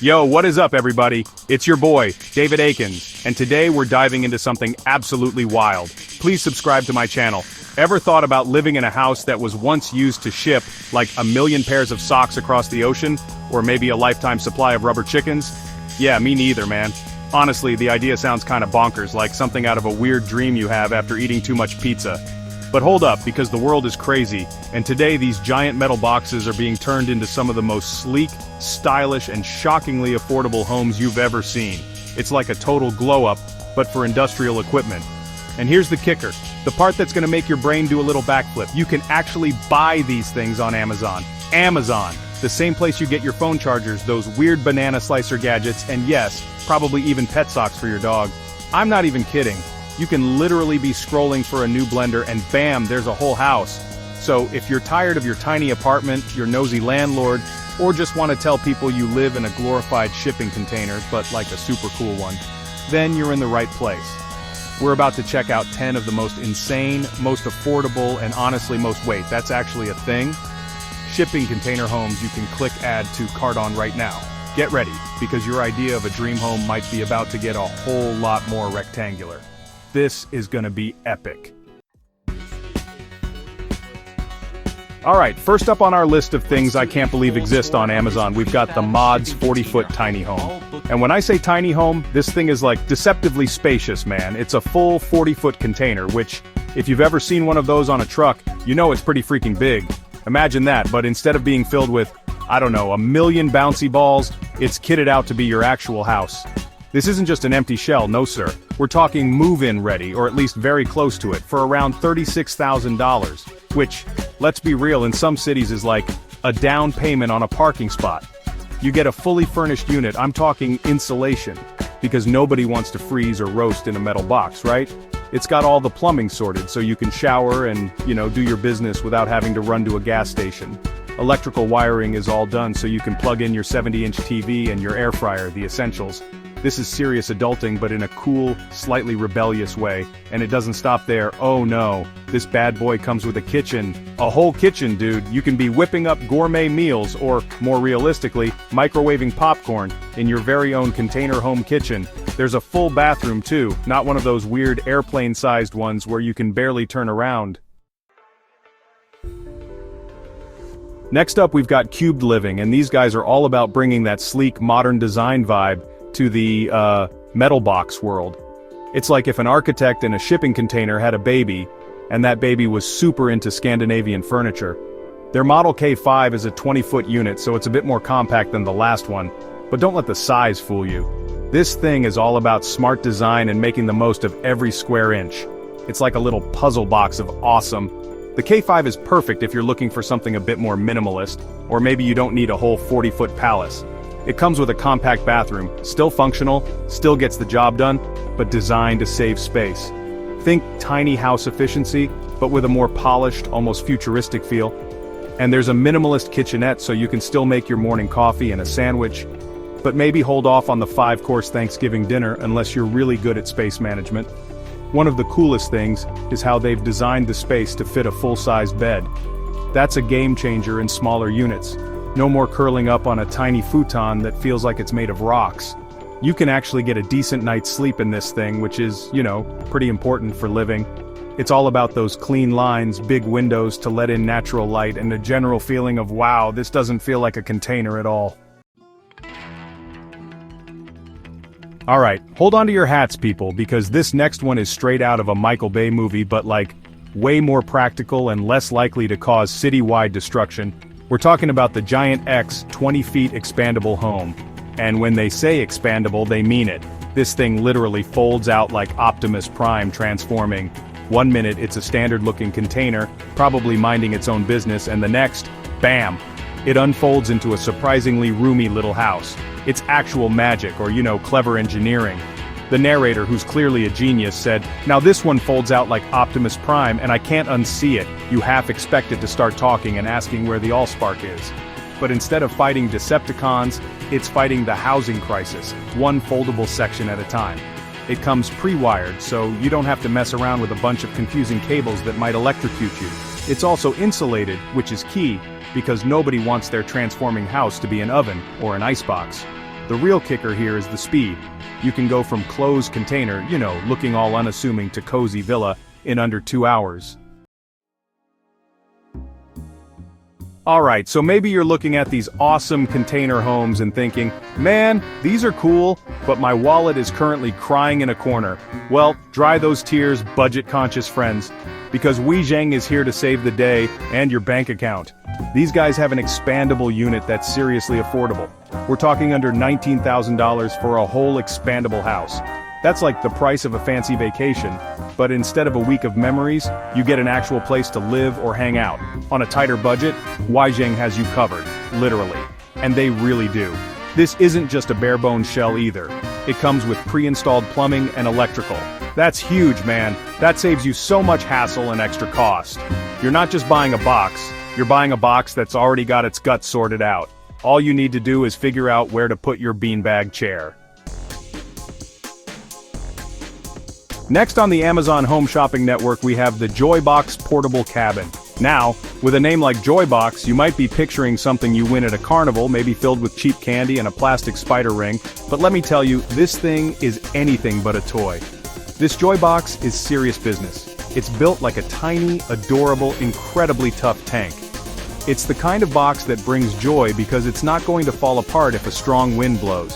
Yo, what is up everybody? It's your boy, David Akins, and today we're diving into something absolutely wild. Please subscribe to my channel. Ever thought about living in a house that was once used to ship, like a million pairs of socks across the ocean? Or maybe a lifetime supply of rubber chickens? Yeah, me neither, man. Honestly, the idea sounds kinda bonkers, like something out of a weird dream you have after eating too much pizza. But hold up, because the world is crazy, and today these giant metal boxes are being turned into some of the most sleek, stylish, and shockingly affordable homes you've ever seen. It's like a total glow-up, but for industrial equipment. And here's the kicker, the part that's gonna make your brain do a little backflip. You can actually buy these things on Amazon. Amazon, the same place you get your phone chargers, those weird banana slicer gadgets, and yes, probably even pet socks for your dog. I'm not even kidding. You can literally be scrolling for a new blender and bam, there's a whole house. So if you're tired of your tiny apartment, your nosy landlord, or just want to tell people you live in a glorified shipping container, but like a super cool one, then you're in the right place. We're about to check out 10 of the most insane, most affordable, and honestly wait, that's actually a thing? Shipping container homes you can click add to cart on right now. Get ready, because your idea of a dream home might be about to get a whole lot more rectangular. This is gonna be epic. Alright, first up on our list of things I can't believe exist on Amazon, we've got the Mods 40-foot tiny home. And when I say tiny home, this thing is like deceptively spacious, man. It's a full 40-foot container, which, if you've ever seen one of those on a truck, you know it's pretty freaking big. Imagine that, but instead of being filled with, I don't know, a million bouncy balls, it's kitted out to be your actual house. This isn't just an empty shell, no sir. We're talking move-in ready, or at least very close to it, for around $36,000, which, let's be real, in some cities is like a down payment on a parking spot. You get a fully furnished unit, I'm talking insulation, because nobody wants to freeze or roast in a metal box, right? It's got all the plumbing sorted so you can shower and, do your business without having to run to a gas station. Electrical wiring is all done so you can plug in your 70-inch TV and your air fryer, the essentials. This is serious adulting, but in a cool, slightly rebellious way, and it doesn't stop there. Oh no, this bad boy comes with a kitchen. A whole kitchen, dude. You can be whipping up gourmet meals, or, more realistically, microwaving popcorn, in your very own container home kitchen. There's a full bathroom too, not one of those weird airplane-sized ones where you can barely turn around. Next up we've got cubed living, and these guys are all about bringing that sleek, modern design vibe to the, metal box world. It's like if an architect in a shipping container had a baby, and that baby was super into Scandinavian furniture. Their Model K5 is a 20-foot unit, so it's a bit more compact than the last one, but don't let the size fool you. This thing is all about smart design and making the most of every square inch. It's like a little puzzle box of awesome. The K5 is perfect if you're looking for something a bit more minimalist, or maybe you don't need a whole 40-foot palace. It comes with a compact bathroom, still functional, still gets the job done, but designed to save space. Think tiny house efficiency, but with a more polished, almost futuristic feel. And there's a minimalist kitchenette so you can still make your morning coffee and a sandwich, but maybe hold off on the 5-course Thanksgiving dinner unless you're really good at space management. One of the coolest things is how they've designed the space to fit a full-size bed. That's a game changer in smaller units. No more curling up on a tiny futon that feels like it's made of rocks. You can actually get a decent night's sleep in this thing, which is, pretty important for living. It's all about those clean lines, big windows to let in natural light, and a general feeling of, wow, this doesn't feel like a container at all. Alright, hold on to your hats, people, because this next one is straight out of a Michael Bay movie, but way more practical and less likely to cause citywide destruction. We're talking about the Giant X 20-feet expandable home. And when they say expandable, they mean it. This thing literally folds out like Optimus Prime transforming. One minute it's a standard-looking container, probably minding its own business, and the next, bam! It unfolds into a surprisingly roomy little house. It's actual magic, or clever engineering. The narrator, who's clearly a genius, said, "Now this one folds out like Optimus Prime, and I can't unsee it." You half expect it to start talking and asking where the Allspark is. But instead of fighting Decepticons, it's fighting the housing crisis, one foldable section at a time. It comes pre-wired, so you don't have to mess around with a bunch of confusing cables that might electrocute you. It's also insulated, which is key, because nobody wants their transforming house to be an oven or an icebox. The real kicker here is the speed. You can go from closed container, looking all unassuming, to cozy villa in under 2 hours. Alright, so maybe you're looking at these awesome container homes and thinking, man, these are cool, but my wallet is currently crying in a corner. Well, dry those tears, budget-conscious friends, because Weijing is here to save the day and your bank account. These guys have an expandable unit that's seriously affordable. We're talking under $19,000 for a whole expandable house. That's like the price of a fancy vacation, but instead of a week of memories, you get an actual place to live or hang out. On a tighter budget, Weijing has you covered, literally. And they really do. This isn't just a bare-bones shell either. It comes with pre-installed plumbing and electrical. That's huge, man. That saves you so much hassle and extra cost. You're not just buying a box, you're buying a box that's already got its guts sorted out. All you need to do is figure out where to put your beanbag chair. Next on the Amazon Home Shopping Network we have the Joybox Portable Cabin. Now, with a name like Joybox, you might be picturing something you win at a carnival, maybe filled with cheap candy and a plastic spider ring, but let me tell you, this thing is anything but a toy. This Joybox is serious business. It's built like a tiny, adorable, incredibly tough tank. It's the kind of box that brings joy because it's not going to fall apart if a strong wind blows.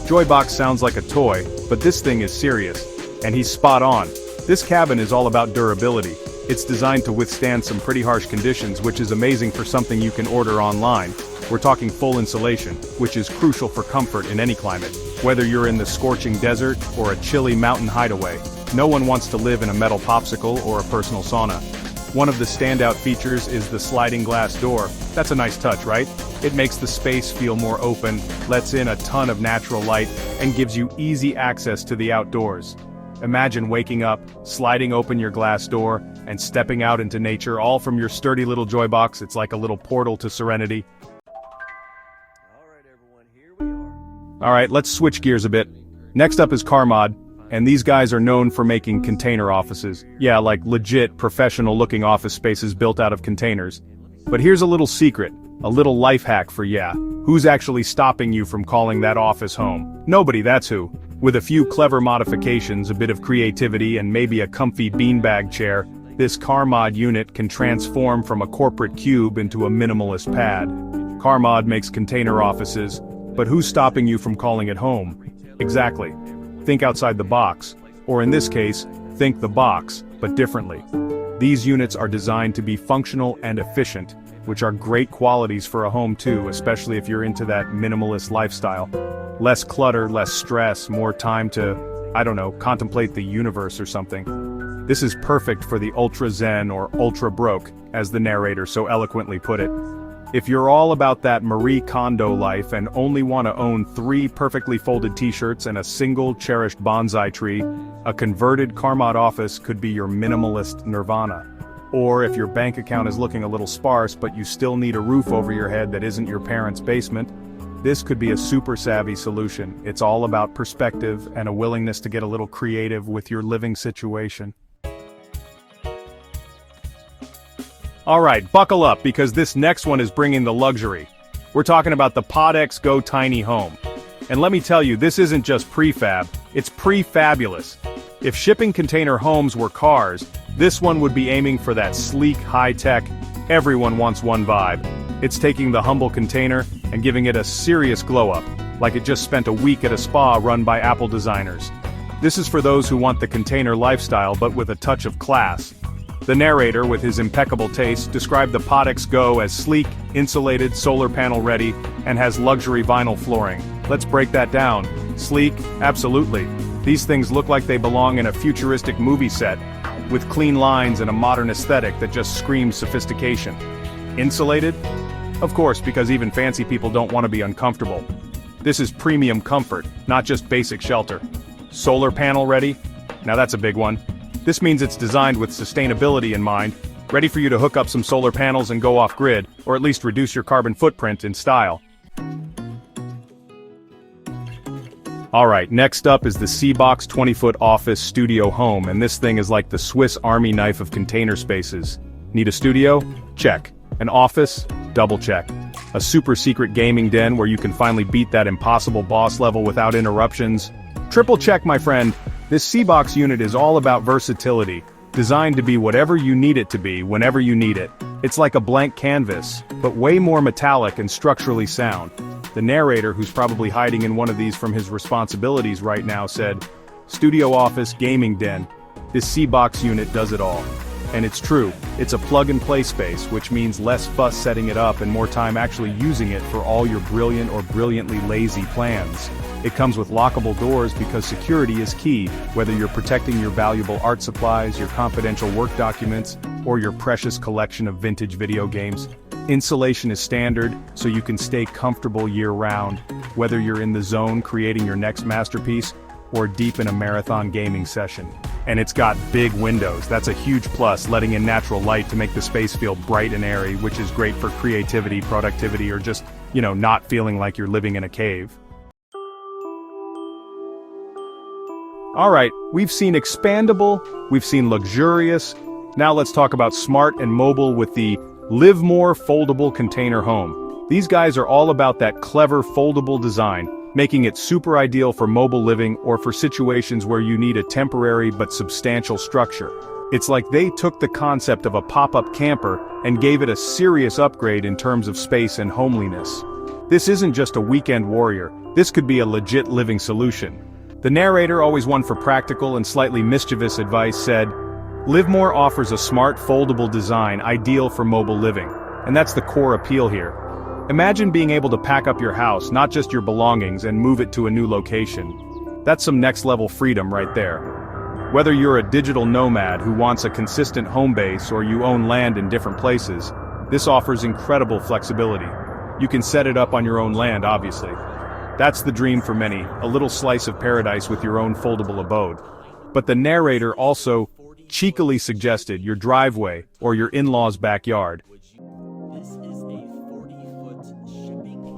Joybox sounds like a toy, but this thing is serious. And he's spot on. This cabin is all about durability. It's designed to withstand some pretty harsh conditions, which is amazing for something you can order online. We're talking full insulation, which is crucial for comfort in any climate. Whether you're in the scorching desert or a chilly mountain hideaway, no one wants to live in a metal popsicle or a personal sauna. One of the standout features is the sliding glass door. That's a nice touch, right? It makes the space feel more open, lets in a ton of natural light, and gives you easy access to the outdoors. Imagine waking up, sliding open your glass door, and stepping out into nature, all from your sturdy little Joybox. It's like a little portal to serenity. Alright everyone, here we are. Alright, let's switch gears a bit. Next up is Carmod, and these guys are known for making container offices. Yeah, like legit, professional-looking office spaces built out of containers. But here's a little secret, a little life hack for who's actually stopping you from calling that office home? Nobody, that's who. With a few clever modifications, a bit of creativity, and maybe a comfy beanbag chair, this Carmod unit can transform from a corporate cube into a minimalist pad. Carmod makes container offices, but who's stopping you from calling it home? Exactly. Think outside the box, or in this case, think the box, but differently. These units are designed to be functional and efficient, which are great qualities for a home too, especially if you're into that minimalist lifestyle. Less clutter, less stress, more time to, contemplate the universe or something. This is perfect for the ultra zen or ultra broke, as the narrator so eloquently put it. If you're all about that Marie Kondo life and only want to own 3 perfectly folded t-shirts and a single cherished bonsai tree, a converted Carmod office could be your minimalist nirvana. Or if your bank account is looking a little sparse but you still need a roof over your head that isn't your parents' basement, this could be a super savvy solution. It's all about perspective and a willingness to get a little creative with your living situation. Alright, buckle up because this next one is bringing the luxury. We're talking about the PodX Go Tiny Home. And let me tell you, this isn't just prefab, it's pre-fabulous. If shipping container homes were cars, this one would be aiming for that sleek, high-tech, everyone wants one vibe. It's taking the humble container and giving it a serious glow-up, like it just spent a week at a spa run by Apple designers. This is for those who want the container lifestyle but with a touch of class. The narrator, with his impeccable taste, described the PodX Go as sleek, insulated, solar panel ready, and has luxury vinyl flooring. Let's break that down. Sleek? Absolutely. These things look like they belong in a futuristic movie set, with clean lines and a modern aesthetic that just screams sophistication. Insulated? Of course, because even fancy people don't want to be uncomfortable. This is premium comfort, not just basic shelter. Solar panel ready? Now that's a big one. This means it's designed with sustainability in mind, ready for you to hook up some solar panels and go off-grid, or at least reduce your carbon footprint in style. Alright, next up is the C-Box 20-foot office studio home, and this thing is like the Swiss Army knife of container spaces. Need a studio? Check. An office? double check. A super secret gaming den where you can finally beat that impossible boss level without interruptions. Triple check, my friend. This C-Box unit is all about versatility, designed to be whatever you need it to be whenever you need it. It's like a blank canvas, but way more metallic and structurally sound. The narrator, who's probably hiding in one of these from his responsibilities right now, said, "Studio office, gaming den. This C-Box unit does it all." And it's true, it's a plug-and-play space, which means less fuss setting it up and more time actually using it for all your brilliant or brilliantly lazy plans. It comes with lockable doors because security is key, whether you're protecting your valuable art supplies, your confidential work documents, or your precious collection of vintage video games. Insulation is standard, so you can stay comfortable year-round, whether you're in the zone creating your next masterpiece, or deep in a marathon gaming session. And it's got big windows. That's a huge plus, letting in natural light to make the space feel bright and airy, which is great for creativity, productivity, or just, not feeling like you're living in a cave. Alright, we've seen expandable, we've seen luxurious, now let's talk about smart and mobile with the Live More foldable container home. These guys are all about that clever foldable design, making it super ideal for mobile living or for situations where you need a temporary but substantial structure. It's like they took the concept of a pop-up camper and gave it a serious upgrade in terms of space and homeliness. This isn't just a weekend warrior, this could be a legit living solution. The narrator, always one for practical and slightly mischievous advice, said, "Livemore offers a smart foldable design ideal for mobile living, and that's the core appeal here. Imagine being able to pack up your house, not just your belongings, and move it to a new location. That's some next-level freedom right there. Whether you're a digital nomad who wants a consistent home base or you own land in different places, this offers incredible flexibility. You can set it up on your own land, obviously. That's the dream for many, a little slice of paradise with your own foldable abode." But the narrator also cheekily suggested your driveway or your in-laws' backyard.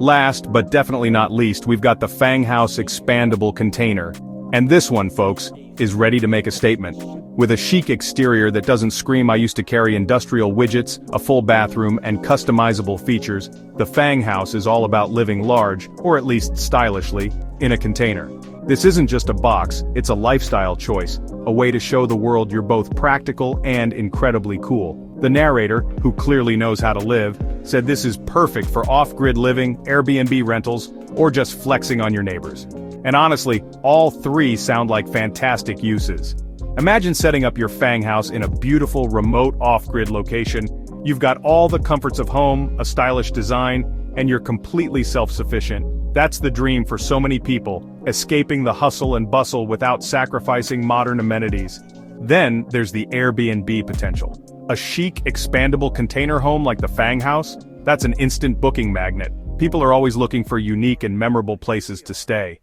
Last, but definitely not least, we've got the Fang House expandable container. And this one, folks, is ready to make a statement. With a chic exterior that doesn't scream "I used to carry industrial widgets," a full bathroom, and customizable features, the Fang House is all about living large, or at least stylishly, in a container. This isn't just a box, it's a lifestyle choice, a way to show the world you're both practical and incredibly cool. The narrator, who clearly knows how to live, said this is perfect for off-grid living, Airbnb rentals, or just flexing on your neighbors. And honestly, all three sound like fantastic uses. Imagine setting up your Fang House in a beautiful, remote, off-grid location. You've got all the comforts of home, a stylish design, and you're completely self-sufficient. That's the dream for so many people, escaping the hustle and bustle without sacrificing modern amenities. Then, there's the Airbnb potential. A chic, expandable container home like the Fang House? That's an instant booking magnet. People are always looking for unique and memorable places to stay.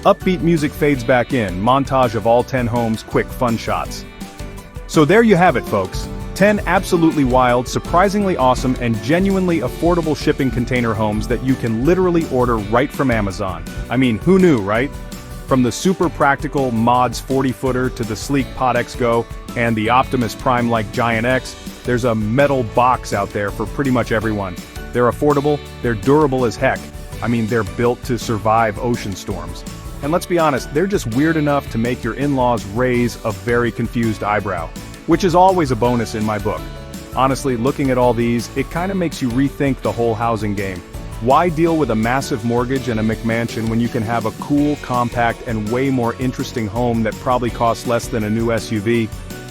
Upbeat music fades back in, montage of all 10 homes, quick fun shots. So there you have it, folks. 10 absolutely wild, surprisingly awesome, and genuinely affordable shipping container homes that you can literally order right from Amazon. I mean, who knew, right? From the super practical Mods 40-footer to the sleek Pod X Go and the Optimus Prime-like Giant X, there's a metal box out there for pretty much everyone. They're affordable, they're durable as heck. I mean, they're built to survive ocean storms. And let's be honest, they're just weird enough to make your in-laws raise a very confused eyebrow, which is always a bonus in my book. Honestly, looking at all these, it kind of makes you rethink the whole housing game. Why deal with a massive mortgage and a McMansion when you can have a cool, compact, and way more interesting home that probably costs less than a new SUV?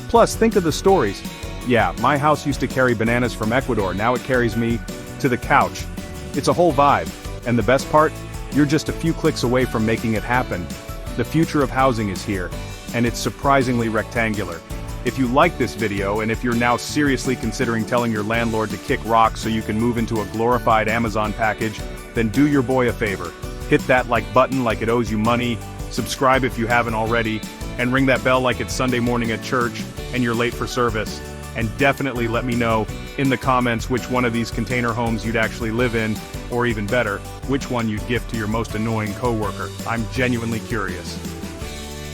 Plus, think of the stories. Yeah, my house used to carry bananas from Ecuador, now it carries me to the couch. It's a whole vibe. And the best part? You're just a few clicks away from making it happen. The future of housing is here, and it's surprisingly rectangular. If you like this video, and if you're now seriously considering telling your landlord to kick rocks so you can move into a glorified Amazon package, then do your boy a favor. Hit that like button like it owes you money, subscribe if you haven't already, and ring that bell like it's Sunday morning at church and you're late for service. And definitely let me know in the comments which one of these container homes you'd actually live in, or even better, which one you'd gift to your most annoying coworker. I'm genuinely curious.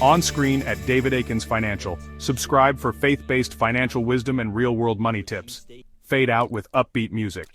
On screen at David Akins Financial. Subscribe for faith-based financial wisdom and real-world money tips. Fade out with upbeat music.